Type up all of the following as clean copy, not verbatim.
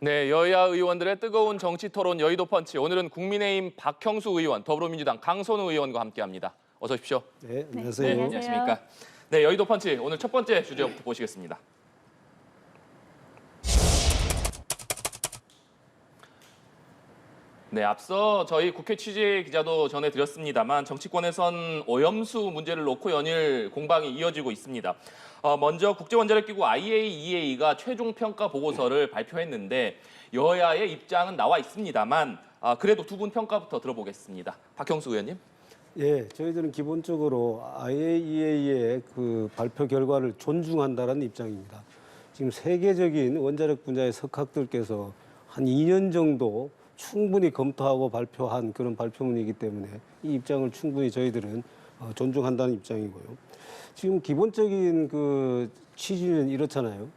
네, 여야 의원들의 뜨거운 정치 토론 여의도 펀치. 오늘은 국민의힘 박형수 의원, 더불어민주당 강선우 의원과 함께합니다. 어서 오십시오. 네, 네, 안녕하세요. 안녕하십니까. 네, 여의도 펀치. 오늘 첫 번째 주제부터 보시겠습니다. 네, 앞서 저희 국회 취재 기자도 전해드렸습니다만 정치권에선 오염수 문제를 놓고 연일 공방이 이어지고 있습니다. 먼저 국제원자력기구 IAEA가 최종 평가 보고서를 발표했는데 여야의 입장은 나와 있습니다만 그래도 두 분 평가부터 들어보겠습니다. 박형수 의원님. 예, 저희들은 기본적으로 IAEA의 그 발표 결과를 존중한다는 입장입니다. 지금 세계적인 원자력 분야의 석학들께서 한 2년 정도 충분히 검토하고 발표한 그런 발표문이기 때문에 이 입장을 충분히 저희들은 존중한다는 입장이고요. 지금 기본적인 그 취지는 이렇잖아요.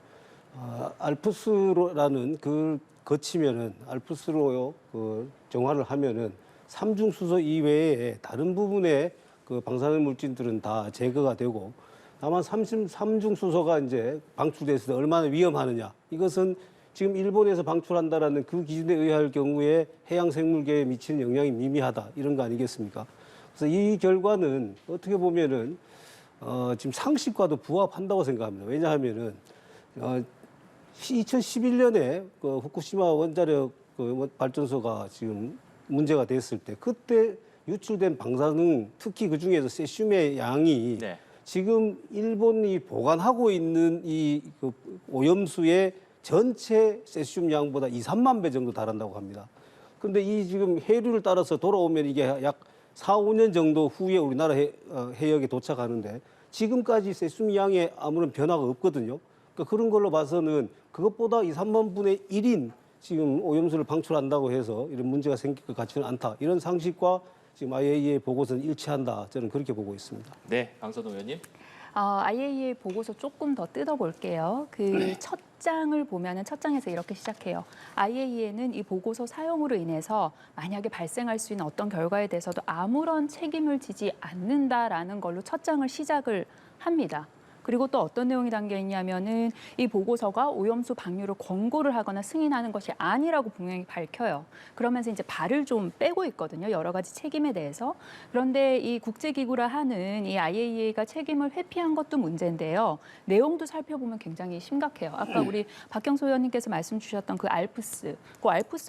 알프스라는 그 거치면은 알프스로 그 정화를 하면은 삼중수소 이외에 다른 부분의 그 방사능 물질들은 다 제거가 되고 다만 삼중수소가 이제 방출됐을 때 얼마나 위험하느냐 이것은 지금 일본에서 방출한다라는 그 기준에 의할 경우에 해양 생물계에 미치는 영향이 미미하다 이런 거 아니겠습니까? 그래서 이 결과는 어떻게 보면은 지금 상식과도 부합한다고 생각합니다. 왜냐하면은 2011년에 그 후쿠시마 원자력 그 발전소가 지금 문제가 됐을 때 그때 유출된 방사능 특히 그 중에서 세슘의 양이 네. 지금 일본이 보관하고 있는 이 그 오염수의 전체 세슘 양보다 2, 3만 배 정도 달한다고 합니다. 그런데 이 지금 해류를 따라서 돌아오면 이게 약 4, 5년 정도 후에 우리나라 해역에 도착하는데 지금까지 세슘 양에 아무런 변화가 없거든요. 그러니까 그런 걸로 봐서는 그것보다 2, 3만 분의 1인 지금 오염수를 방출한다고 해서 이런 문제가 생길 것 같지는 않다. 이런 상식과 지금 IAEA 보고서는 일치한다. 저는 그렇게 보고 있습니다. 네, 강선우 의원님. IAEA 보고서 조금 더 뜯어볼게요. 그 첫 장을 보면은 첫 장에서 이렇게 시작해요. IAEA는 이 보고서 사용으로 인해서 만약에 발생할 수 있는 어떤 결과에 대해서도 아무런 책임을 지지 않는다라는 걸로 첫 장을 시작을 합니다. 그리고 또 어떤 내용이 담겨 있냐면은 이 보고서가 오염수 방류를 권고를 하거나 승인하는 것이 아니라고 분명히 밝혀요. 그러면서 이제 발을 좀 빼고 있거든요. 여러 가지 책임에 대해서. 그런데 이 국제기구라 하는 이 IAEA가 책임을 회피한 것도 문제인데요. 내용도 살펴보면 굉장히 심각해요. 아까 우리 박형수 의원님께서 말씀 주셨던 그 알프스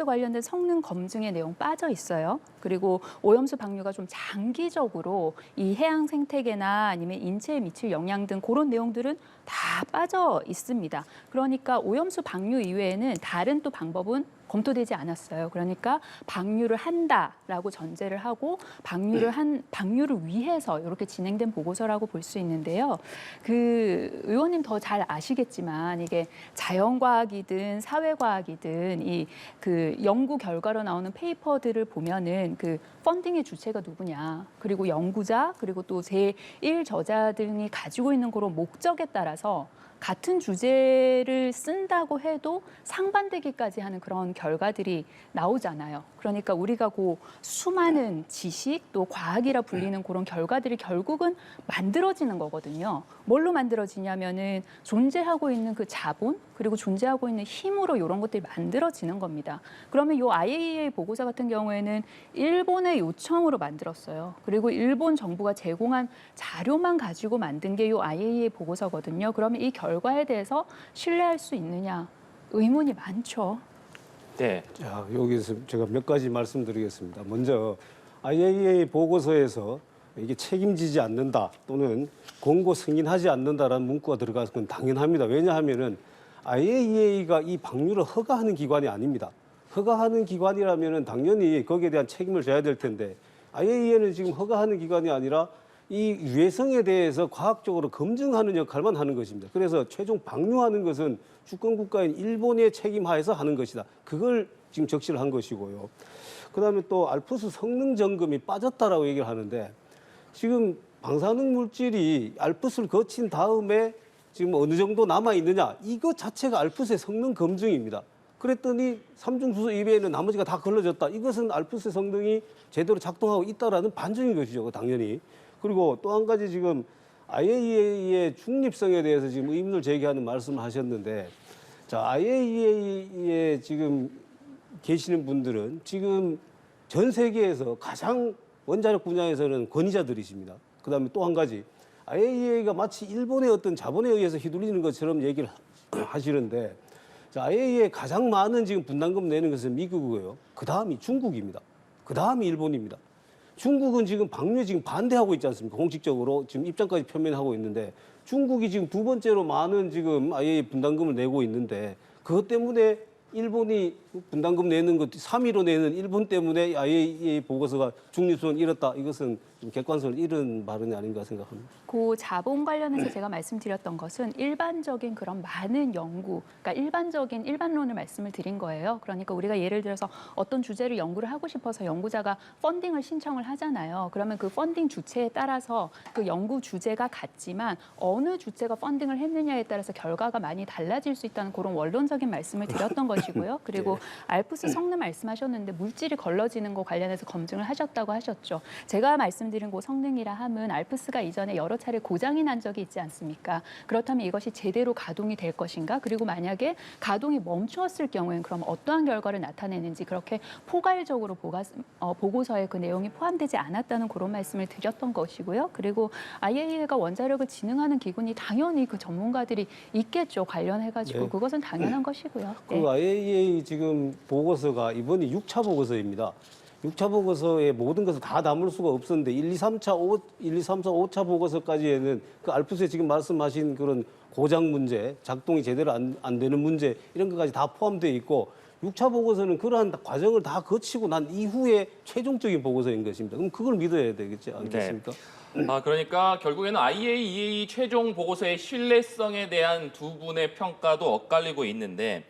관련된 성능 검증의 내용 빠져 있어요. 그리고 오염수 방류가 좀 장기적으로 이 해양 생태계나 아니면 인체에 미칠 영향 등 그런 내용들은 다 빠져 있습니다. 그러니까 오염수 방류 이외에는 다른 또 방법은 검토되지 않았어요. 그러니까 방류를 한다라고 전제를 하고 방류를 위해서 이렇게 진행된 보고서라고 볼 수 있는데요. 그 의원님 더 잘 아시겠지만 이게 자연과학이든 사회과학이든 이 그 연구 결과로 나오는 페이퍼들을 보면은 그 펀딩의 주체가 누구냐, 그리고 연구자, 그리고 또 제1 저자 등이 가지고 있는 그런 목적에 따라서 같은 주제를 쓴다고 해도 상반되기까지 하는 그런 결과들이 나오잖아요. 그러니까 우리가 그 수많은 지식 또 과학이라 불리는 그런 결과들이 결국은 만들어지는 거거든요. 뭘로 만들어지냐면은 존재하고 있는 그 자본 그리고 존재하고 있는 힘으로 이런 것들이 만들어지는 겁니다. 그러면 이 IAEA 보고서 같은 경우에는 일본의 요청으로 만들었어요. 그리고 일본 정부가 제공한 자료만 가지고 만든 게 이 IAEA 보고서거든요. 그러면 이 결과에 대해서 신뢰할 수 있느냐 의문이 많죠. 네. 자, 여기서 제가 몇 가지 말씀드리겠습니다. 먼저 IAEA 보고서에서 이게 책임지지 않는다 또는 권고 승인하지 않는다라는 문구가 들어가서 그건 당연합니다. 왜냐하면은 IAEA가 이 방류를 허가하는 기관이 아닙니다. 허가하는 기관이라면은 당연히 거기에 대한 책임을 져야 될 텐데 IAEA는 지금 허가하는 기관이 아니라 이 유해성에 대해서 과학적으로 검증하는 역할만 하는 것입니다. 그래서 최종 방류하는 것은 주권 국가인 일본의 책임 하에서 하는 것이다. 그걸 지금 적시를 한 것이고요. 그다음에 또 알프스 성능 점검이 빠졌다라고 얘기를 하는데 지금 방사능 물질이 알프스를 거친 다음에 지금 어느 정도 남아 있느냐 이것 자체가 알프스의 성능 검증입니다. 그랬더니 삼중수소 이외에는 나머지가 다 걸러졌다. 이것은 알프스 성능이 제대로 작동하고 있다라는 반증인 것이죠, 당연히. 그리고 또 한 가지 지금 IAEA의 중립성에 대해서 지금 의문을 제기하는 말씀을 하셨는데 자, IAEA에 지금 계시는 분들은 지금 전 세계에서 가장 원자력 분야에서는 권위자들이십니다. 그다음에 또 한 가지 IAEA가 마치 일본의 어떤 자본에 의해서 휘둘리는 것처럼 얘기를 하시는데 자, IAEA에 가장 많은 지금 분담금 내는 것은 미국이고요. 그 다음이 중국입니다. 그 다음이 일본입니다. 중국은 지금 방류에 지금 반대하고 있지 않습니까? 공식적으로 지금 입장까지 표명하고 있는데 중국이 지금 두 번째로 많은 지금 IAEA 분담금을 내고 있는데 그것 때문에 일본이 분담금 내는 것 3위로 내는 일본 때문에 IAEA 보고서가 중립성을 잃었다. 이것은 좀 객관성을 잃은 발언이 아닌가 생각합니다. 그 자본 관련해서 제가 말씀드렸던 것은 일반적인 그런 많은 연구, 그러니까 일반적인 일반론을 말씀을 드린 거예요. 그러니까 우리가 예를 들어서 어떤 주제를 연구를 하고 싶어서 연구자가 펀딩을 신청을 하잖아요. 그러면 그 펀딩 주체에 따라서 그 연구 주제가 같지만 어느 주체가 펀딩을 했느냐에 따라서 결과가 많이 달라질 수 있다는 그런 원론적인 말씀을 드렸던 것이고요. 그리고 알프스 성능 말씀하셨는데 물질이 걸러지는 거 관련해서 검증을 하셨다고 하셨죠. 제가 말씀드린 그 성능이라 함은 알프스가 이전에 여러 차례 고장이 난 적이 있지 않습니까? 그렇다면 이것이 제대로 가동이 될 것인가? 그리고 만약에 가동이 멈추었을 경우에는 그럼 어떠한 결과를 나타내는지 그렇게 포괄적으로 보고서에 그 내용이 포함되지 않았다는 그런 말씀을 드렸던 것이고요. 그리고 IAEA가 원자력을 진흥하는 기구니 당연히 그 전문가들이 있겠죠. 관련해가지고 네. 그것은 당연한 것이고요. 그리고 IAEA 지금 보고서가 이번이 6차 보고서입니다. 6차 보고서에 모든 것을 다 담을 수가 없었는데 1, 2, 3차, 5차 보고서까지에는 그 알프스에 지금 말씀하신 그런 고장 문제, 작동이 제대로 안 되는 문제 이런 것까지 다 포함되어 있고 6차 보고서는 그러한 과정을 다 거치고 난 이후에 최종적인 보고서인 것입니다. 그럼 그걸 믿어야 되겠지 않겠습니까? 그러니까 결국에는 IAEA 최종 보고서의 신뢰성에 대한 두 분의 평가도 엇갈리고 있는데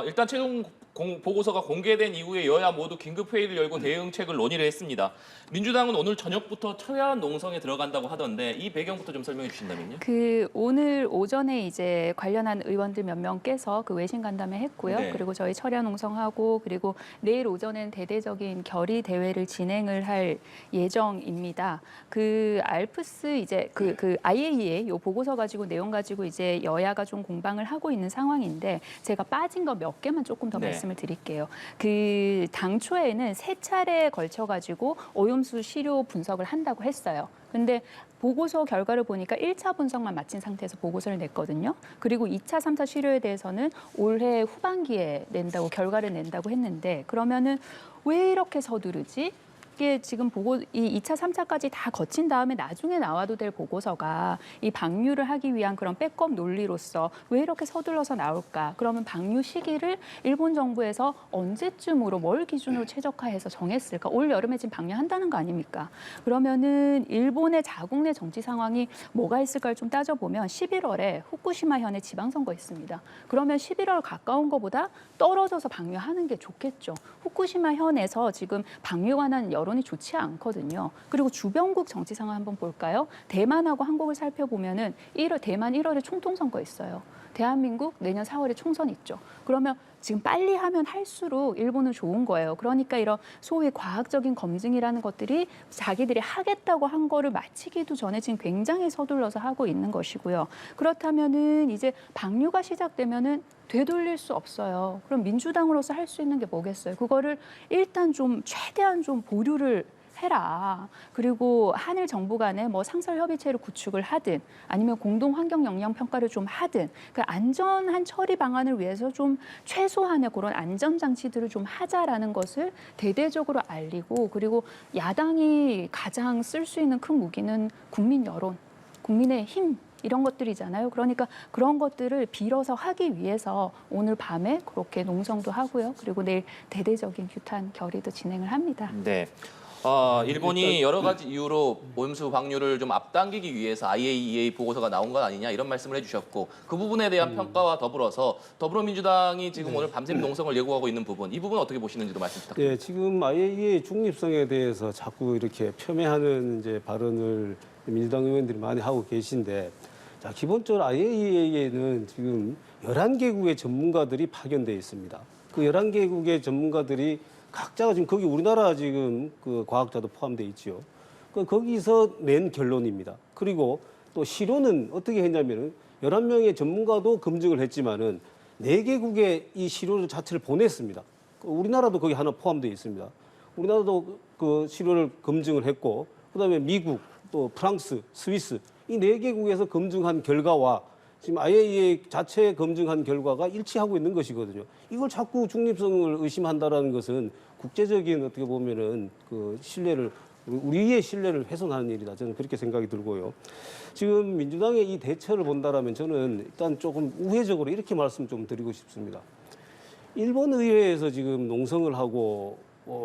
일단 최종 보고서가 공개된 이후에 여야 모두 긴급 회의를 열고 대응책을 논의를 했습니다. 민주당은 오늘 저녁부터 철야 농성에 들어간다고 하던데 이 배경부터 좀 설명해 주신다면요. 그 오늘 오전에 이제 관련한 의원들 몇 명께서 그 외신 간담회 했고요. 네. 그리고 저희 철야 농성하고 그리고 내일 오전엔 대대적인 결의 대회를 진행을 할 예정입니다. 그 알프스 이제 그 IAEA 요 보고서 가지고 내용 가지고 이제 여야가 좀 공방을 하고 있는 상황인데 제가 빠진 거 몇 개만 조금 더 네. 말씀을 드릴게요. 그 당초에는 세 차례에 걸쳐 가지고 오염수 시료 분석을 한다고 했어요. 근데 보고서 결과를 보니까 1차 분석만 마친 상태에서 보고서를 냈거든요. 그리고 2차, 3차 시료에 대해서는 올해 후반기에 낸다고 결과를 낸다고 했는데 그러면은 왜 이렇게 서두르지? 이게 지금 이 2차, 3차까지 다 거친 다음에 나중에 나와도 될 보고서가 이 방류를 하기 위한 그런 백업 논리로서 왜 이렇게 서둘러서 나올까? 그러면 방류 시기를 일본 정부에서 언제쯤으로 뭘 기준으로 최적화해서 정했을까? 올 여름에 지금 방류한다는 거 아닙니까? 그러면은 일본의 자국 내 정치 상황이 뭐가 있을까를 좀 따져보면 11월에 후쿠시마현에 지방선거 있습니다. 그러면 11월 가까운 것보다 떨어져서 방류하는 게 좋겠죠. 후쿠시마현에서 지금 방류 관한 여론이 좋지 않거든요. 그리고 주변국 정치 상황 한번 볼까요? 대만하고 한국을 살펴보면은 대만 1월에 총통 선거 있어요. 대한민국 내년 4월에 총선 있죠. 그러면 지금 빨리 하면 할수록 일본은 좋은 거예요. 그러니까 이런 소위 과학적인 검증이라는 것들이 자기들이 하겠다고 한 거를 마치기도 전에 지금 굉장히 서둘러서 하고 있는 것이고요. 그렇다면은 이제 방류가 시작되면은 되돌릴 수 없어요. 그럼 민주당으로서 할 수 있는 게 뭐겠어요? 그거를 일단 좀 최대한 좀 보류를 해라. 그리고 한일 정부 간에 뭐 상설 협의체를 구축을 하든 아니면 공동 환경 영향 평가를 좀 하든 그 안전한 처리 방안을 위해서 좀 최소한의 그런 안전 장치들을 좀 하자라는 것을 대대적으로 알리고 그리고 야당이 가장 쓸 수 있는 큰 무기는 국민 여론, 국민의 힘 이런 것들이잖아요. 그러니까 그런 것들을 빌어서 하기 위해서 오늘 밤에 그렇게 농성도 하고요. 그리고 내일 대대적인 규탄 결의도 진행을 합니다. 네. 일본이 여러 가지 이유로 오염수 방류를 좀 앞당기기 위해서 IAEA 보고서가 나온 것 아니냐 이런 말씀을 해주셨고 그 부분에 대한 평가와 더불어서 더불어민주당이 지금 오늘 밤샘 농성을 예고하고 있는 부분 이 부분 어떻게 보시는지도 말씀 부탁드립니다. 네, 지금 IAEA 중립성에 대해서 자꾸 이렇게 폄훼하는 이제 발언을 민주당 의원들이 많이 하고 계신데 자, 기본적으로 IAEA에는 지금 11개국의 전문가들이 파견되어 있습니다. 그 11개국의 전문가들이 각자가 지금 거기 우리나라 지금 그 과학자도 포함되어 있죠. 거기서 낸 결론입니다. 그리고 또 시료는 어떻게 했냐면은 11명의 전문가도 검증을 했지만은 4개국에 이 시료 자체를 보냈습니다. 우리나라도 거기 하나 포함되어 있습니다. 우리나라도 그 시료를 검증을 했고, 그다음에 미국, 또 프랑스, 스위스 이 4개국에서 검증한 결과와 지금 IAEA 자체 검증한 결과가 일치하고 있는 것이거든요. 이걸 자꾸 중립성을 의심한다라는 것은 국제적인 어떻게 보면은 그 신뢰를 우리의 신뢰를 훼손하는 일이다. 저는 그렇게 생각이 들고요. 지금 민주당의 이 대처를 본다라면 저는 일단 조금 우회적으로 이렇게 말씀 좀 드리고 싶습니다. 일본 의회에서 지금 농성을 하고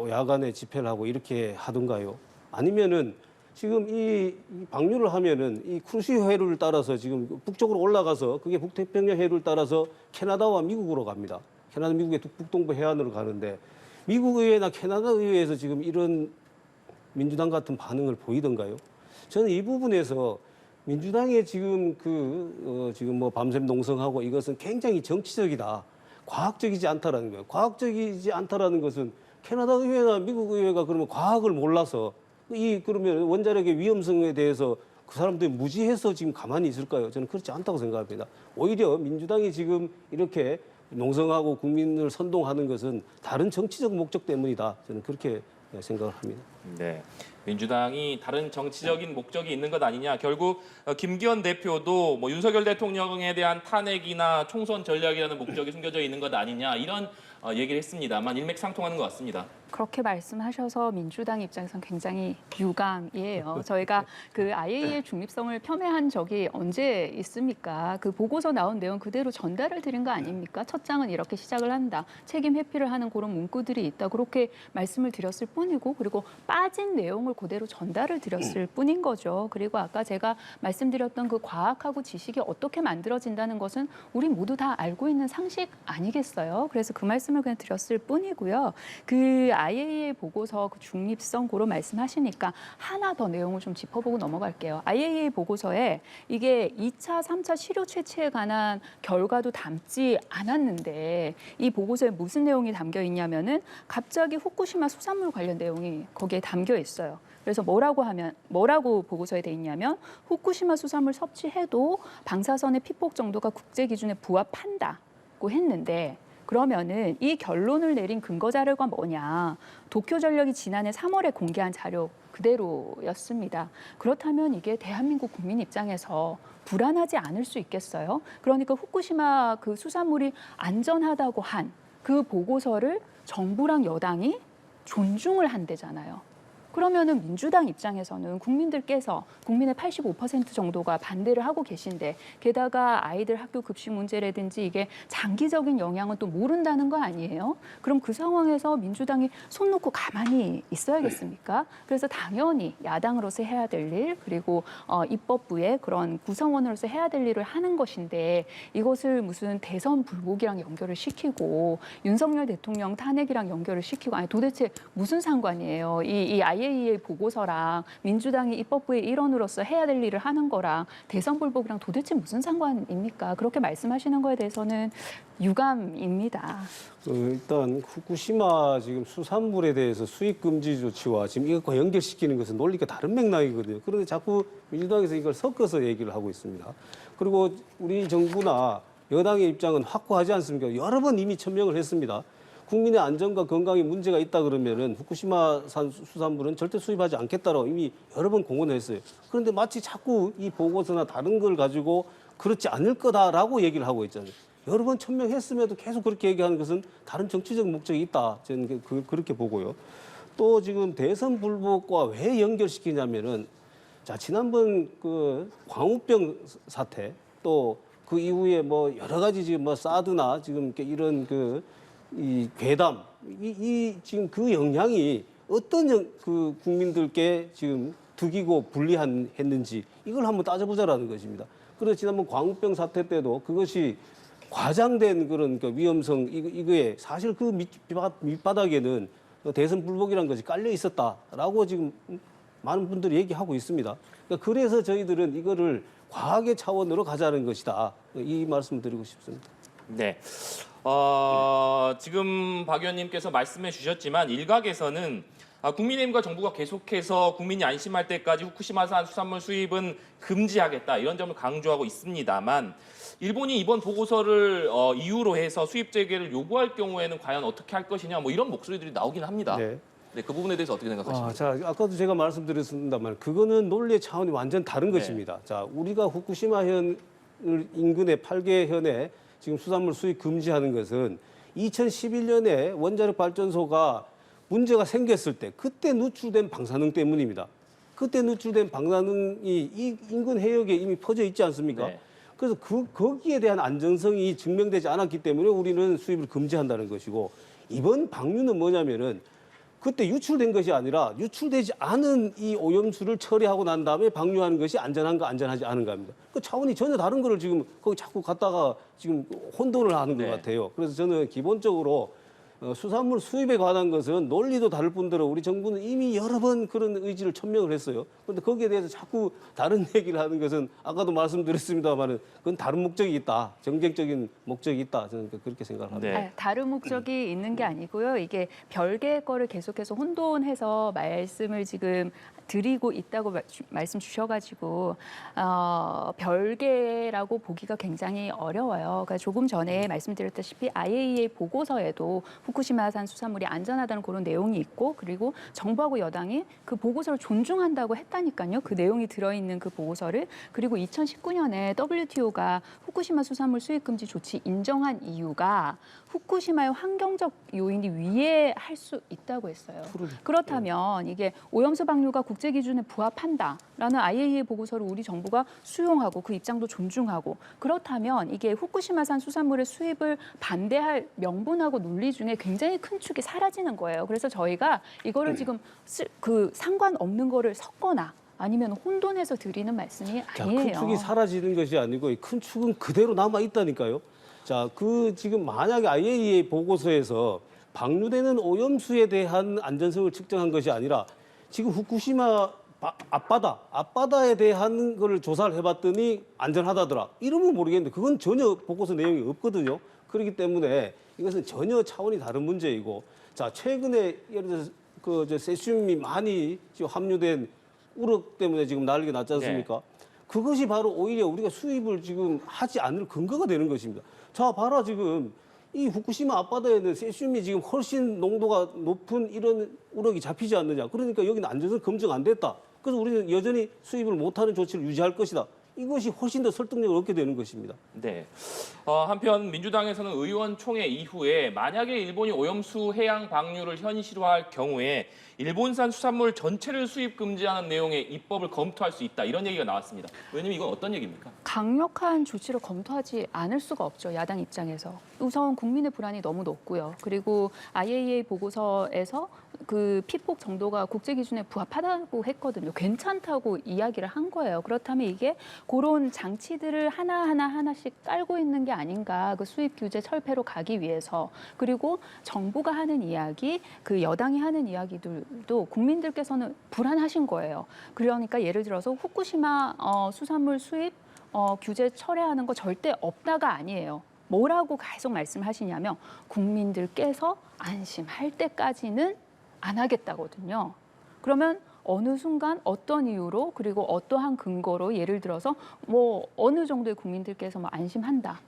야간에 집회를 하고 이렇게 하던가요? 아니면은 지금 이 방류를 하면은 이 쿠시오 해류를 따라서 지금 북쪽으로 올라가서 그게 북태평양 해류를 따라서 캐나다와 미국으로 갑니다. 캐나다, 미국의 북동부 해안으로 가는데 미국 의회나 캐나다 의회에서 지금 이런 민주당 같은 반응을 보이던가요? 저는 이 부분에서 민주당의 지금 지금 뭐 밤샘 농성하고 이것은 굉장히 정치적이다. 과학적이지 않다라는 거예요. 과학적이지 않다라는 것은 캐나다 의회나 미국 의회가 그러면 과학을 몰라서 그러면 원자력의 위험성에 대해서 그 사람들이 무지해서 지금 가만히 있을까요? 저는 그렇지 않다고 생각합니다. 오히려 민주당이 지금 이렇게 농성하고 국민을 선동하는 것은 다른 정치적 목적 때문이다. 저는 그렇게 생각을 합니다. 네, 민주당이 다른 정치적인 목적이 있는 것 아니냐. 결국 김기현 대표도 뭐 윤석열 대통령에 대한 탄핵이나 총선 전략이라는 목적이 숨겨져 있는 것 아니냐 이런 얘기를 했습니다만 일맥상통하는 것 같습니다. 그렇게 말씀하셔서 민주당 입장에선 굉장히 유감이에요. 저희가 그 IAEA 중립성을 폄훼한 적이 언제 있습니까? 그 보고서 나온 내용 그대로 전달을 드린 거 아닙니까? 첫 장은 이렇게 시작을 한다. 책임 회피를 하는 그런 문구들이 있다. 그렇게 말씀을 드렸을 뿐이고 그리고 빠진 내용을 그대로 전달을 드렸을 뿐인 거죠. 그리고 아까 제가 말씀드렸던 그 과학하고 지식이 어떻게 만들어진다는 것은 우리 모두 다 알고 있는 상식 아니겠어요? 그래서 그 말씀을 그냥 드렸을 뿐이고요. 그 IAEA 보고서 그 중립성 고로 말씀하시니까 하나 더 내용을 좀 짚어보고 넘어갈게요. IAEA 보고서에 이게 2차, 3차 시료 채취에 관한 결과도 담지 않았는데 이 보고서에 무슨 내용이 담겨 있냐면은 갑자기 후쿠시마 수산물 관련 내용이 거기에 담겨 있어요. 그래서 뭐라고 보고서에 돼 있냐면 후쿠시마 수산물 섭취해도 방사선의 피폭 정도가 국제 기준에 부합한다고 했는데 그러면은 이 결론을 내린 근거 자료가 뭐냐? 도쿄전력이 지난해 3월에 공개한 자료 그대로였습니다. 그렇다면 이게 대한민국 국민 입장에서 불안하지 않을 수 있겠어요? 그러니까 후쿠시마 그 수산물이 안전하다고 한 그 보고서를 정부랑 여당이 존중을 한대잖아요. 그러면은 민주당 입장에서는 국민들께서 국민의 85% 정도가 반대를 하고 계신데 게다가 아이들 학교 급식 문제라든지 이게 장기적인 영향은 또 모른다는 거 아니에요? 그럼 그 상황에서 민주당이 손 놓고 가만히 있어야겠습니까? 그래서 당연히 야당으로서 해야 될 일 그리고 입법부의 그런 구성원으로서 해야 될 일을 하는 것인데 이것을 무슨 대선 불복이랑 연결을 시키고 윤석열 대통령 탄핵이랑 연결을 시키고 아니 도대체 무슨 상관이에요? 이 IAEA 보고서랑 민주당이 입법부의 일원으로서 해야 될 일을 하는 거랑 대선 불복이랑 도대체 무슨 상관입니까? 그렇게 말씀하시는 거에 대해서는 유감입니다. 일단 후쿠시마 지금 수산물에 대해서 수입 금지 조치와 지금 이것과 연결시키는 것은 논리가 다른 맥락이거든요. 그런데 자꾸 민주당에서 이걸 섞어서 얘기를 하고 있습니다. 그리고 우리 정부나 여당의 입장은 확고하지 않습니까? 여러 번 이미 천명을 했습니다. 국민의 안전과 건강에 문제가 있다 그러면은 후쿠시마산 수산물은 절대 수입하지 않겠다라고 이미 여러 번 공언했어요. 그런데 마치 자꾸 이 보고서나 다른 걸 가지고 그렇지 않을 거다라고 얘기를 하고 있잖아요. 여러 번 천명했음에도 계속 그렇게 얘기하는 것은 다른 정치적 목적이 있다. 저는 그렇게 보고요. 또 지금 대선 불복과 왜 연결시키냐면은 자 지난번 그 광우병 사태 또 그 이후에 뭐 여러 가지 지금 뭐 사드나 지금 이런 이 괴담 이 지금 그 영향이 어떤 그 국민들께 지금 득이고 불리했는지 이걸 한번 따져보자라는 것입니다. 그래서 지난번 광우병 사태 때도 그것이 과장된 그런 그 위험성 이거에 사실 그 밑바닥에는 대선 불복이라는 것이 깔려 있었다라고 지금 많은 분들이 얘기하고 있습니다. 그러니까 그래서 저희들은 이거를 과학의 차원으로 가자는 것이다. 이 말씀을 드리고 싶습니다. 네. 지금 박 의원님께서 말씀해 주셨지만 일각에서는 국민의힘과 정부가 계속해서 국민이 안심할 때까지 후쿠시마산 수산물 수입은 금지하겠다 이런 점을 강조하고 있습니다만 일본이 이번 보고서를 이유로 해서 수입 재개를 요구할 경우에는 과연 어떻게 할 것이냐 뭐 이런 목소리들이 나오긴 합니다. 네. 네, 그 부분에 대해서 어떻게 생각하십니까? 자, 아까도 제가 말씀드렸습니다만 그거는 논리의 차원이 완전 다른 것입니다. 자, 우리가 후쿠시마현 인근의 8개 현에 지금 수산물 수입 금지하는 것은 2011년에 원자력 발전소가 문제가 생겼을 때 그때 누출된 방사능 때문입니다. 그때 누출된 방사능이 이 인근 해역에 이미 퍼져 있지 않습니까? 네. 그래서 거기에 대한 안전성이 증명되지 않았기 때문에 우리는 수입을 금지한다는 것이고 이번 방류는 뭐냐면은 그때 유출된 것이 아니라 유출되지 않은 이 오염수를 처리하고 난 다음에 방류하는 것이 안전한가 안전하지 않은가 합니다. 그 차원이 전혀 다른 거를 지금 거기 자꾸 갖다가 지금 혼돈을 하는 것 네. 같아요. 그래서 저는 기본적으로 수산물 수입에 관한 것은 논리도 다를 뿐더러 우리 정부는 이미 여러 번 그런 의지를 천명을 했어요. 그런데 거기에 대해서 자꾸 다른 얘기를 하는 것은 아까도 말씀드렸습니다만은 그건 다른 목적이 있다. 정쟁적인 목적이 있다. 저는 그렇게 생각을 합니다. 네. 다른 목적이 있는 게 아니고요. 이게 별개의 거를 계속해서 혼돈해서 말씀을 지금 드리고 있다고 말씀 주셔가지고 별개라고 보기가 굉장히 어려워요. 그러니까 조금 전에 말씀드렸다시피 IAEA 보고서에도 후쿠시마산 수산물이 안전하다는 그런 내용이 있고 그리고 정부하고 여당이 그 보고서를 존중한다고 했다니까요. 그 내용이 들어있는 그 보고서를 그리고 2019년에 WTO가 후쿠시마 수산물 수입 금지 조치 인정한 이유가 후쿠시마의 환경적 요인이 위해할 수 있다고 했어요. 그렇다면 이게 오염수 방류가 국제 기준에 부합한다라는 IAEA 보고서를 우리 정부가 수용하고 그 입장도 존중하고 그렇다면 이게 후쿠시마산 수산물의 수입을 반대할 명분하고 논리 중에 굉장히 큰 축이 사라지는 거예요. 그래서 저희가 이거를 지금 그 상관없는 거를 섞거나 아니면 혼돈해서 드리는 말씀이 아니에요. 큰 축이 사라지는 것이 아니고 큰 축은 그대로 남아 있다니까요. 자, 지금 만약에 IAEA 보고서에서 방류되는 오염수에 대한 안전성을 측정한 것이 아니라 지금 후쿠시마 앞바다에 대한 걸 조사를 해봤더니 안전하다더라. 이러면 모르겠는데 그건 전혀 보고서 내용이 없거든요. 그렇기 때문에 이것은 전혀 차원이 다른 문제이고 자, 최근에 예를 들어서 세슘이 많이 지금 함유된 우럭 때문에 지금 난리가 났지 않습니까? 네. 그것이 바로 오히려 우리가 수입을 지금 하지 않을 근거가 되는 것입니다. 자, 봐라 지금 이 후쿠시마 앞바다에는 세슘이 지금 훨씬 농도가 높은 이런 우럭이 잡히지 않느냐. 그러니까 여기는 안전성 검증 안 됐다. 그래서 우리는 여전히 수입을 못하는 조치를 유지할 것이다. 이것이 훨씬 더 설득력을 얻게 되는 것입니다. 네. 한편 민주당에서는 의원총회 이후에 만약에 일본이 오염수 해양 방류를 현실화할 경우에 일본산 수산물 전체를 수입 금지하는 내용의 입법을 검토할 수 있다. 이런 얘기가 나왔습니다. 의원님 이건 어떤 얘기입니까? 강력한 조치를 검토하지 않을 수가 없죠. 야당 입장에서. 우선 국민의 불안이 너무 높고요. 그리고 IAEA 보고서에서 그 피폭 정도가 국제 기준에 부합하다고 했거든요. 괜찮다고 이야기를 한 거예요. 그렇다면 이게 그런 장치들을 하나씩 깔고 있는 게 아닌가. 그 수입 규제 철폐로 가기 위해서. 그리고 정부가 하는 이야기, 그 여당이 하는 이야기들도 국민들께서는 불안하신 거예요. 그러니까 예를 들어서 후쿠시마 수산물 수입 규제 철회하는 거 절대 없다가 아니에요. 뭐라고 계속 말씀하시냐면 국민들께서 안심할 때까지는 안 하겠다거든요. 그러면 어느 순간 어떤 이유로 그리고 어떠한 근거로 예를 들어서 뭐 어느 정도의 국민들께서 뭐 안심한다.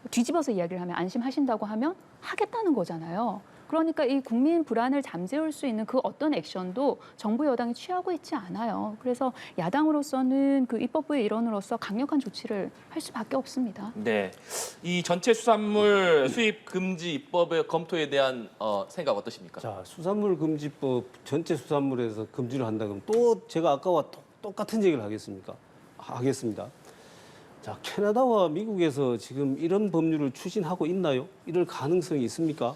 뒤집어서 이야기를 하면 안심하신다고 하면 하겠다는 거잖아요. 그러니까 이 국민 불안을 잠재울 수 있는 그 어떤 액션도 정부 여당이 취하고 있지 않아요. 그래서 야당으로서는 그 입법부의 일원으로서 강력한 조치를 할 수밖에 없습니다. 네. 이 전체 수산물 수입 금지 입법의 검토에 대한 생각 어떠십니까? 자, 수산물 금지법 전체 수산물에서 금지를 한다 그러면 또 제가 아까와 똑같은 얘기를 하겠습니다. 자, 캐나다와 미국에서 지금 이런 법률을 추진하고 있나요? 이럴 가능성이 있습니까?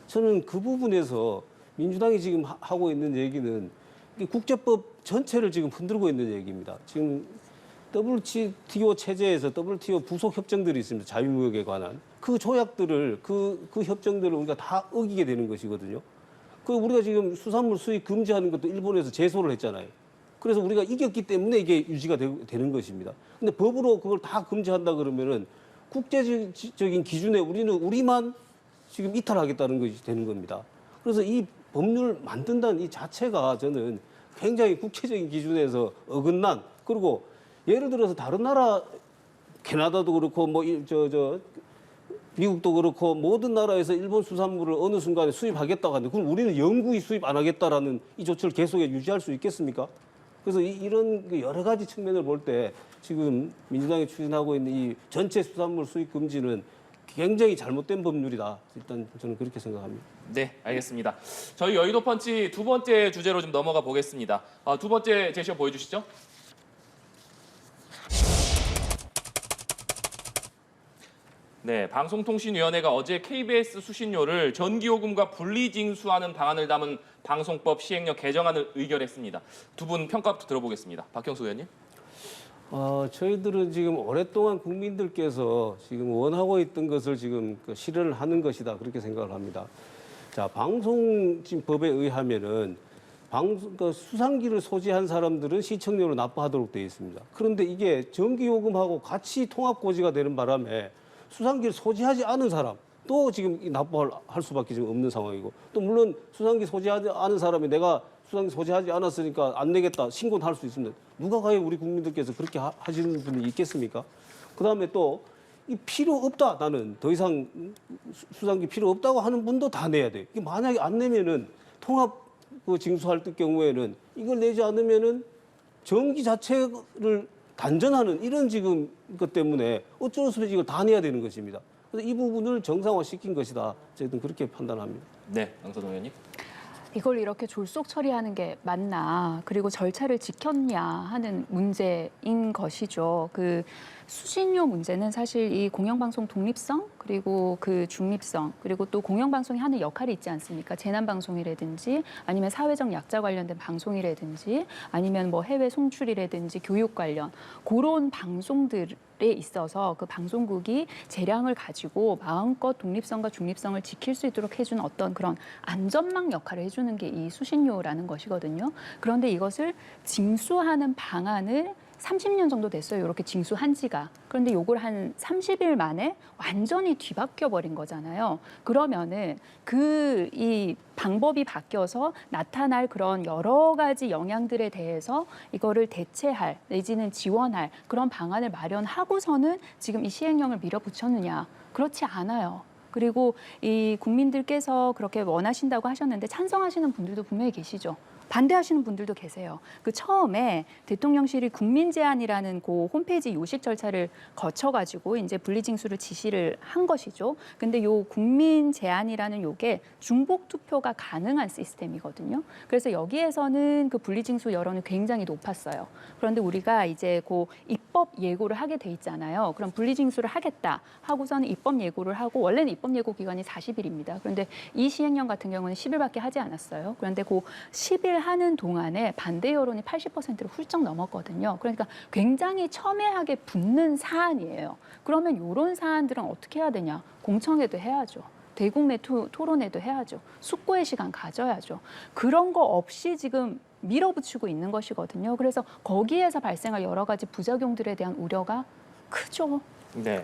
저는 그 부분에서 민주당이 지금 하고 있는 얘기는 국제법 전체를 지금 흔들고 있는 얘기입니다. 지금 WTO 체제에서 WTO 부속 협정들이 있습니다. 자유무역에 관한. 그 조약들을, 그 협정들을 우리가 다 어기게 되는 것이거든요. 우리가 지금 수산물 수입 금지하는 것도 일본에서 제소를 했잖아요. 그래서 우리가 이겼기 때문에 이게 유지가 되는 것입니다. 근데 법으로 그걸 다 금지한다 그러면은 국제적인 기준에 우리만 지금 이탈하겠다는 것이 되는 겁니다. 그래서 이 법률 만든다는 이 자체가 저는 굉장히 국제적인 기준에서 어긋난, 그리고 예를 들어서 다른 나라 캐나다도 그렇고 미국도 그렇고 모든 나라에서 일본 수산물을 어느 순간에 수입하겠다고 하는데 그럼 우리는 영구히 수입 안 하겠다라는 이 조치를 계속해 유지할 수 있겠습니까? 그래서 이런 여러 가지 측면을 볼 때 지금 민주당이 추진하고 있는 이 전체 수산물 수입 금지는 굉장히 잘못된 법률이다. 일단 저는 그렇게 생각합니다. 네, 알겠습니다. 저희 여의도 펀치 두 번째 주제로 좀 넘어가 보겠습니다. 두 번째 제시어 보여주시죠. 네, 방송통신위원회가 어제 KBS 수신료를 전기요금과 분리징수하는 방안을 담은 방송법 시행령 개정안을 의결했습니다. 두 분 평가부터 들어보겠습니다. 박형수 의원님. 저희들은 지금 오랫동안 국민들께서 지금 원하고 있던 것을 지금 실현을 하는 것이다. 그렇게 생각을 합니다. 자, 방송법에 의하면은 수상기를 소지한 사람들은 시청료를 납부하도록 되어 있습니다. 그런데 이게 전기요금하고 같이 통합고지가 되는 바람에 수상기를 소지하지 않은 사람 또 지금 납부할 수밖에 지금 없는 상황이고, 또 물론 수상기 소지하지 않은 사람이 내가 수상기 소지하지 않았으니까 안 내겠다 신고는 할 수 있습니다. 누가 과연 우리 국민들께서 그렇게 하시는 분이 있겠습니까? 그다음에 또 이 필요 없다, 나는 더 이상 수상기 필요 없다고 하는 분도 다 내야 돼. 이게 만약에 안 내면은 통합 징수할 경우에는 이걸 내지 않으면은 전기 자체를 단전하는 이런 지금 것 때문에 어쩔 수 없이 이걸 다 내야 되는 것입니다. 그래서 이 부분을 정상화시킨 것이다. 저희는 그렇게 판단합니다. 네, 양선호 의원님. 이걸 이렇게 졸속 처리하는 게 맞나, 그리고 절차를 지켰냐 하는 문제인 것이죠. 그 수신료 문제는 사실 이 공영방송 독립성, 그리고 그 중립성, 그리고 또 공영방송이 하는 역할이 있지 않습니까? 재난방송이라든지 아니면 사회적 약자 관련된 방송이라든지 아니면 뭐 해외 송출이라든지 교육 관련 그런 방송들에 있어서 그 방송국이 재량을 가지고 마음껏 독립성과 중립성을 지킬 수 있도록 해주는 어떤 그런 안전망 역할을 해주는 게 이 수신료라는 것이거든요. 그런데 이것을 징수하는 방안을 30년 정도 됐어요. 이렇게 징수한 지가. 그런데 요걸 한 30일 만에 완전히 뒤바뀌어 버린 거잖아요. 그러면은 이 방법이 바뀌어서 나타날 그런 여러 가지 영향들에 대해서 이거를 대체할 내지는 지원할 그런 방안을 마련하고서는 지금 이 시행령을 밀어붙였느냐? 그렇지 않아요. 그리고 이 국민들께서 그렇게 원하신다고 하셨는데 찬성하시는 분들도 분명히 계시죠. 반대하시는 분들도 계세요. 그 처음에 대통령실이 국민제안이라는 그 홈페이지 요식 절차를 거쳐가지고 이제 분리징수를 지시를 한 것이죠. 근데 요 국민제안이라는 요게 중복 투표가 가능한 시스템이거든요. 그래서 여기에서는 그 분리징수 여론이 굉장히 높았어요. 그런데 우리가 이제 그 입법 예고를 하게 돼 있잖아요. 그럼 분리징수를 하겠다 하고서는 입법 예고를 하고, 원래는 입법 예고 기간이 40일입니다. 그런데 이 시행령 같은 경우는 10일밖에 하지 않았어요. 그런데 그 10일 하는 동안에 반대 여론이 80%를 훌쩍 넘었거든요. 그러니까 굉장히 첨예하게 붙는 사안이에요. 그러면 이런 사안들은 어떻게 해야 되냐? 공청회도 해야죠. 대국내 토론회도 해야죠. 숙고의 시간 가져야죠. 그런 거 없이 지금 밀어붙이고 있는 것이거든요. 그래서 거기에서 발생할 여러 가지 부작용들에 대한 우려가 크죠. 네.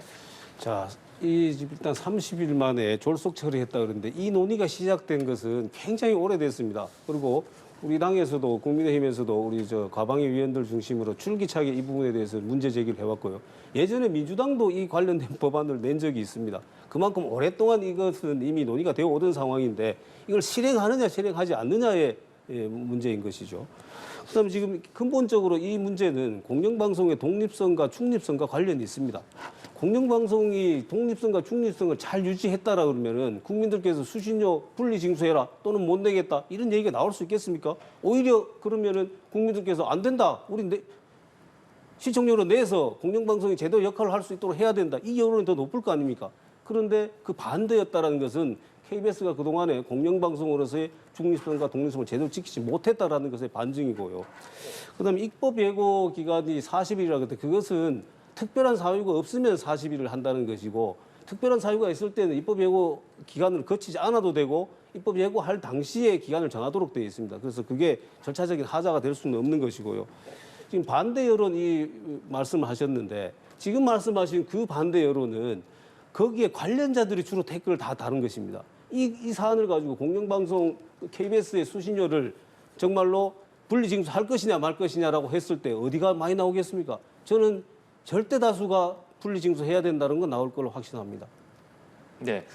자, 일단 30일 만에 졸속 처리했다 그러는데 이 논의가 시작된 것은 굉장히 오래됐습니다. 그리고 우리 당에서도 국민의힘에서도 우리 과방위 위원들 중심으로 줄기차게 이 부분에 대해서 문제 제기를 해왔고요. 예전에 민주당도 이 관련된 법안을 낸 적이 있습니다. 그만큼 오랫동안 이것은 이미 논의가 되어 오던 상황인데 이걸 실행하느냐 실행하지 않느냐의 문제인 것이죠. 그다음에 지금 근본적으로 이 문제는 공영방송의 독립성과 중립성과 관련이 있습니다. 공영방송이 독립성과 중립성을 잘 유지했다라 그러면은 국민들께서 수신료 분리 징수해라 또는 못 내겠다 이런 얘기가 나올 수 있겠습니까? 오히려 그러면은 국민들께서 안 된다. 우리 시청료로 내서 공영방송이 제대로 역할을 할 수 있도록 해야 된다. 이 여론이 더 높을 거 아닙니까? 그런데 그 반대였다라는 것은 KBS가 그동안에 공영방송으로서의 중립성과 독립성을 제대로 지키지 못했다라는 것의 반증이고요. 그다음에 입법 예고 기간이 40일이라고 했는데 그것은 특별한 사유가 없으면 40일을 한다는 것이고, 특별한 사유가 있을 때는 입법 예고 기간을 거치지 않아도 되고 입법 예고할 당시에 기간을 정하도록 되어 있습니다. 그래서 그게 절차적인 하자가 될 수는 없는 것이고요. 지금 반대 여론 이 말씀을 하셨는데 지금 말씀하신 그 반대 여론은 거기에 관련자들이 주로 댓글을 다 다룬 것입니다. 이 사안을 가지고 공영방송 KBS의 수신료를 정말로 분리징수할 것이냐 말 것이냐라고 했을 때 어디가 많이 나오겠습니까? 저는 절대 다수가 분리징수해야 된다는 건 나올 걸로 확신합니다. 네.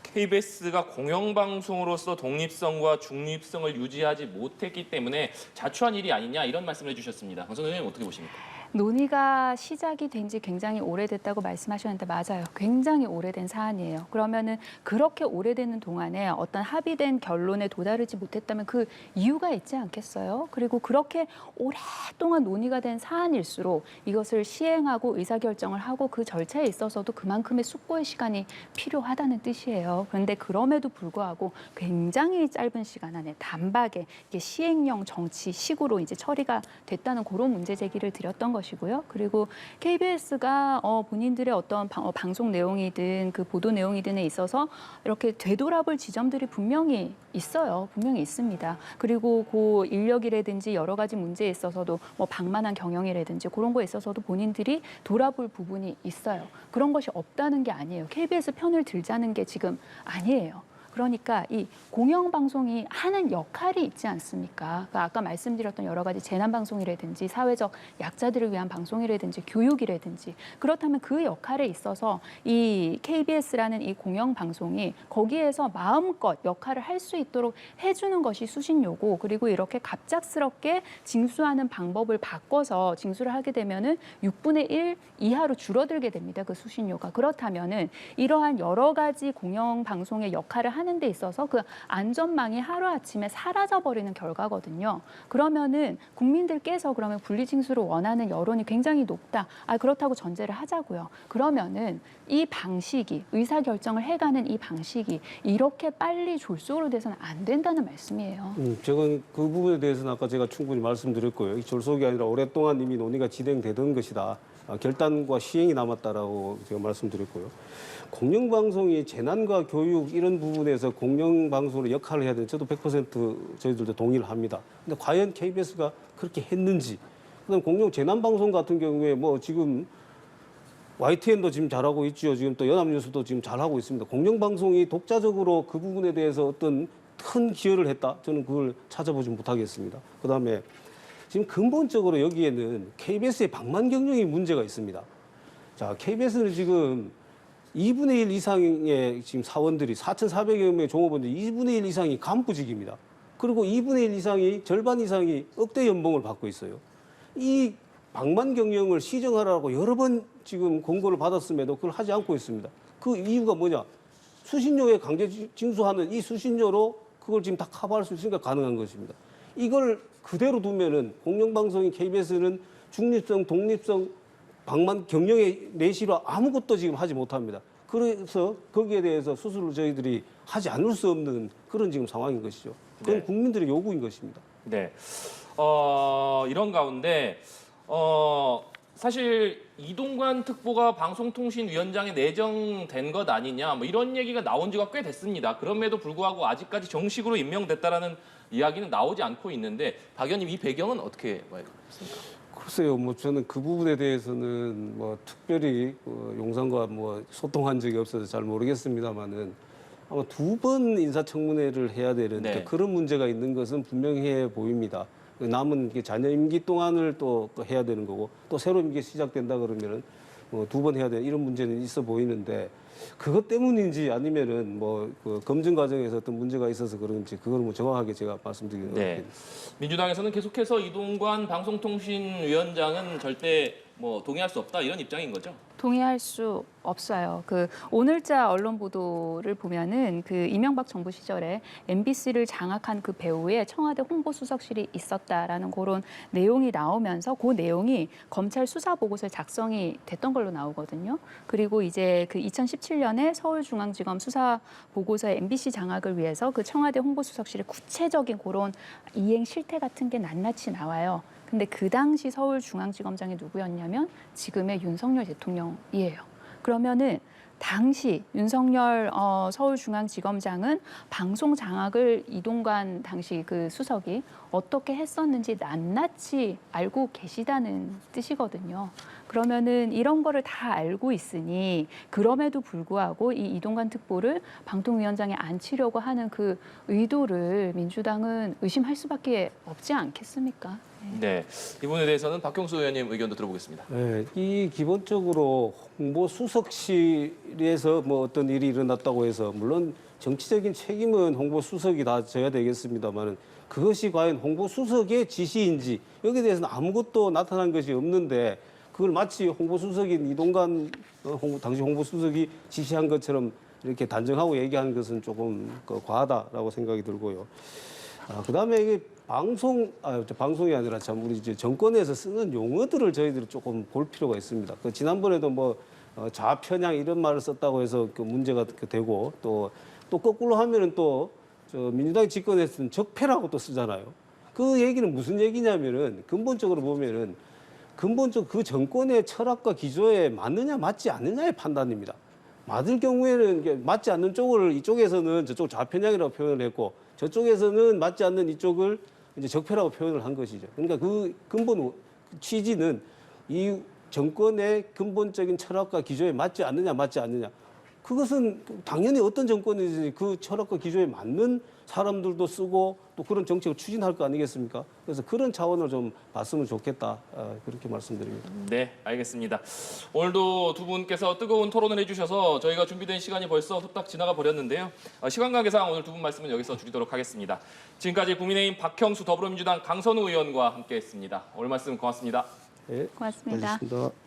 KBS가 공영방송으로서 독립성과 중립성을 유지하지 못했기 때문에 자초한 일이 아니냐 이런 말씀을 해주셨습니다. 강선우 의원님 어떻게 보십니까? 논의가 시작이 된 지 굉장히 오래됐다고 말씀하셨는데 맞아요. 굉장히 오래된 사안이에요. 그러면은 그렇게 오래되는 동안에 어떤 합의된 결론에 도달하지 못했다면 그 이유가 있지 않겠어요? 그리고 그렇게 오랫동안 논의가 된 사안일수록 이것을 시행하고 의사결정을 하고 그 절차에 있어서도 그만큼의 숙고의 시간이 필요하다는 뜻이에요. 그런데 그럼에도 불구하고 굉장히 짧은 시간 안에 단박에 이게 시행령 정치식으로 이제 처리가 됐다는 그런 문제 제기를 드렸던 것이고요. 그리고 KBS가 본인들의 어떤 방송 내용이든 그 보도 내용이든에 있어서 이렇게 되돌아볼 지점들이 분명히 있어요. 분명히 있습니다. 그리고 그 인력이라든지 여러 가지 문제에 있어서도 뭐 방만한 경영이라든지 그런 거에 있어서도 본인들이 돌아볼 부분이 있어요. 그런 것이 없다는 게 아니에요. KBS 편을 들자는 게 지금 아니에요. 그러니까 이 공영방송이 하는 역할이 있지 않습니까? 그러니까 아까 말씀드렸던 여러 가지 재난방송이라든지 사회적 약자들을 위한 방송이라든지 교육이라든지 그렇다면 그 역할에 있어서 이 KBS라는 이 공영방송이 거기에서 마음껏 역할을 할 수 있도록 해주는 것이 수신료고 그리고 이렇게 갑작스럽게 징수하는 방법을 바꿔서 징수를 하게 되면은 6분의 1 이하로 줄어들게 됩니다. 그 수신료가. 그렇다면은 이러한 여러 가지 공영방송의 역할을 하는 데 있어서 그 안전망이 하루아침에 사라져버리는 결과거든요. 그러면은 국민들께서 그러면 분리징수를 원하는 여론이 굉장히 높다. 그렇다고 전제를 하자고요. 그러면은 이 방식이 의사결정을 해가는 이 방식이 이렇게 빨리 졸속으로 돼서는 안 된다는 말씀이에요. 제가 그 부분에 대해서는 아까 제가 충분히 말씀드렸고요. 이 졸속이 아니라 오랫동안 이미 논의가 진행되던 것이다. 결단과 시행이 남았다라고 제가 말씀드렸고요. 공영방송이 재난과 교육 이런 부분에서 공영방송의 역할을 해야 되는 저도 100% 저희들도 동의를 합니다. 근데 과연 KBS가 그렇게 했는지. 그다음 공영 재난방송 같은 경우에 뭐 지금 YTN도 지금 잘하고 있죠. 지금 또 연합뉴스도 지금 잘하고 있습니다. 공영방송이 독자적으로 그 부분에 대해서 어떤 큰 기여를 했다? 저는 그걸 찾아보지 못하겠습니다. 그다음에 지금 근본적으로 여기에는 KBS의 방만 경영이 문제가 있습니다. 자, KBS는 지금 2분의 1 이상의 지금 사원들이 4,400여 명의 종업원들이 2분의 1 이상이 간부직입니다. 그리고 2분의 1 이상이 절반 이상이 억대 연봉을 받고 있어요. 이 방만 경영을 시정하라고 여러 번 지금 공고를 받았음에도 그걸 하지 않고 있습니다. 그 이유가 뭐냐? 수신료에 강제 징수하는 이 수신료로 그걸 지금 다 커버할 수 있으니까 가능한 것입니다. 이걸 그대로 두면은 공영방송인 KBS는 중립성, 독립성, 방만 경영의 내실화 아무것도 지금 하지 못합니다. 그래서 거기에 대해서 수술을 저희들이 하지 않을 수 없는 그런 지금 상황인 것이죠. 그건 네. 국민들의 요구인 것입니다. 네. 이런 가운데 사실 이동관 특보가 방송통신위원장에 내정된 것 아니냐 뭐 이런 얘기가 나온 지가 꽤 됐습니다. 그럼에도 불구하고 아직까지 정식으로 임명됐다라는 이야기는 나오지 않고 있는데 박 의원님 이 배경은 어떻게 봐요? 글쎄요, 뭐 저는 그 부분에 대해서는 뭐 특별히 용산과 뭐 소통한 적이 없어서 잘 모르겠습니다만은 아마 2번 인사청문회를 해야 되는데 네. 그런 문제가 있는 것은 분명해 보입니다. 남은 자녀 임기 동안을 또 해야 되는 거고 또 새로 임기 시작된다 그러면은 뭐 2번 해야 되는 이런 문제는 있어 보이는데 그것 때문인지 아니면은 그 검증 과정에서 어떤 문제가 있어서 그런지 그걸 뭐 정확하게 제가 말씀드리기는 어렵습니다. 민주당에서는 계속해서 이동관 방송통신위원장은 절대 뭐 동의할 수 없다 이런 입장인 거죠? 동의할 수 없어요. 그 오늘자 언론 보도를 보면은 그 이명박 정부 시절에 MBC를 장악한 그 배후에 청와대 홍보수석실이 있었다라는 그런 내용이 나오면서 그 내용이 검찰 수사 보고서에 작성이 됐던 걸로 나오거든요. 그리고 이제 그 2017년에 서울중앙지검 수사 보고서에 MBC 장악을 위해서 그 청와대 홍보수석실의 구체적인 그런 이행 실태 같은 게 낱낱이 나와요. 근데 그 당시 서울중앙지검장이 누구였냐면 지금의 윤석열 대통령이에요. 그러면은 당시 윤석열 서울중앙지검장은 방송 장악을 이동관 당시 그 수석이 어떻게 했었는지 낱낱이 알고 계시다는 뜻이거든요. 그러면은 이런 거를 다 알고 있으니 그럼에도 불구하고 이 이동관 특보를 방통위원장에 앉히려고 하는 그 의도를 민주당은 의심할 수밖에 없지 않겠습니까? 네, 이 부분에 대해서는 박형수 의원님 의견도 들어보겠습니다. 네, 이 기본적으로 홍보수석실에서 뭐 어떤 일이 일어났다고 해서 물론 정치적인 책임은 홍보수석이 다 져야 되겠습니다만은 그것이 과연 홍보수석의 지시인지 여기에 대해서는 아무것도 나타난 것이 없는데 그걸 마치 홍보수석인 이동관 당시 홍보수석이 지시한 것처럼 이렇게 단정하고 얘기하는 것은 조금 과하다라고 생각이 들고요. 그다음에 이게 방송이 아니라 참 우리 이제 정권에서 쓰는 용어들을 저희들이 조금 볼 필요가 있습니다. 그 지난번에도 뭐 좌편향 이런 말을 썼다고 해서 그 문제가 되고 또 거꾸로 하면은 또 저 민주당이 집권했을 때 적폐라고 또 쓰잖아요. 그 얘기는 무슨 얘기냐면은 근본적으로 보면은 근본적 그 정권의 철학과 기조에 맞느냐 맞지 않느냐의 판단입니다. 맞을 경우에는 이게 맞지 않는 쪽을 이쪽에서는 저쪽 좌편향이라고 표현을 했고 저쪽에서는 맞지 않는 이쪽을 이제 적폐라고 표현을 한 것이죠. 그러니까 그 근본 취지는 이 정권의 근본적인 철학과 기조에 맞지 않느냐 맞지 않느냐. 그것은 당연히 어떤 정권이든지 그 철학과 기조에 맞는 사람들도 쓰고 또 그런 정책을 추진할 거 아니겠습니까? 그래서 그런 차원으로 좀 봤으면 좋겠다. 그렇게 말씀드립니다. 네, 알겠습니다. 오늘도 두 분께서 뜨거운 토론을 해주셔서 저희가 준비된 시간이 벌써 후딱 지나가 버렸는데요. 시간 관계상 오늘 두 분 말씀은 여기서 줄이도록 하겠습니다. 지금까지 국민의힘 박형수 더불어민주당 강선우 의원과 함께했습니다. 오늘 말씀 고맙습니다. 네, 고맙습니다. 고맙습니다.